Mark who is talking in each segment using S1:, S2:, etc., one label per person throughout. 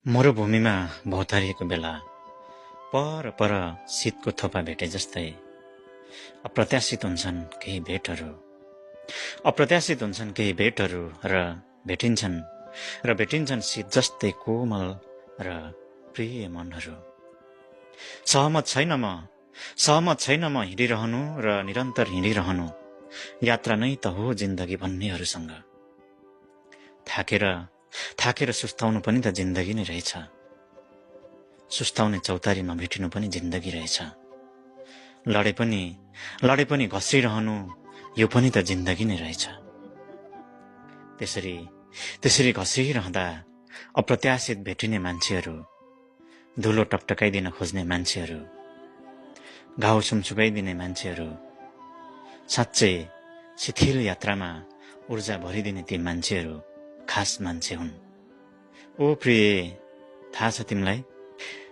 S1: मरुभूमिमा भौतारिएको बेला पर पर शीतको थोपा भेटे जस्तै अप्रत्याशित हुन्छन् केही भेटहरू। अप्रत्याशित हुन्छन् केही भेटहरू र भेटिन्छन् शीत जस्तै कोमल र प्रिय मनहरू। सहमत छैन म हिँडिरहनु र निरन्तर हिँडिरहनु। यात्रा नै त हो जिन्दगी भन्नेहरूसँग। थाकेर सुस्ताउनु पनि त जिन्दगी नै रहेछ। सुस्ताउने चौतारी नभेटिनु पनि जिन्दगी रहेछ। लडे पनि घस्रिरहनु यो पनि त जिन्दगी नै रहेछ। त्यसरी घस्रिरहँदा अप्रत्याशित भेटिने मान्छेहरू, धुलो टपटकाइदिन खोज्ने मान्छेहरू, घाउ सुमसुकाइदिने मान्छेहरू, साँच्चै शिथिल यात्रामा ऊर्जा भरिदिने ती मान्छेहरू खास मान्छे हुन्। ओ प्रिय, थाहा छ तिमीलाई,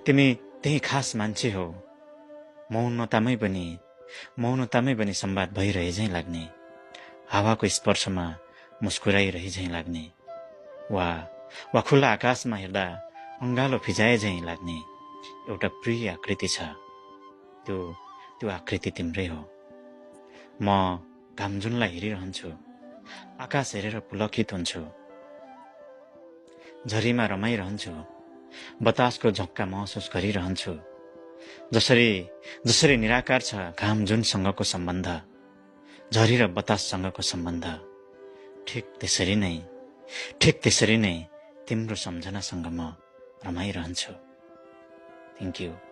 S1: तिमी त्यही खास मान्छे हो। मौनतामै पनि संवाद भइरहे झैँ लाग्ने, हावाको स्पर्शमा मुस्कुराइरहे झैँ लाग्ने, वा खुला आकाशमा हेर्दा अङ्गालो फिजाए झैँ लाग्ने एउटा प्रिय आकृति छ। त्यो आकृति तिम्रै हो। म घामजुनलाई हेरिरहन्छु, आकाश हेरेर पुलकित हुन्छु, झरीमा रमाइरहन्छु, बतासको झोक्का महसुस गरिरहन्छु। जसरी निराकार छ घाम जुनसँगको सम्बन्ध, झरी र बताससँगको सम्बन्ध, ठिक त्यसरी नै तिम्रो सम्झनासँग म रमाइरहन्छु। Thank you.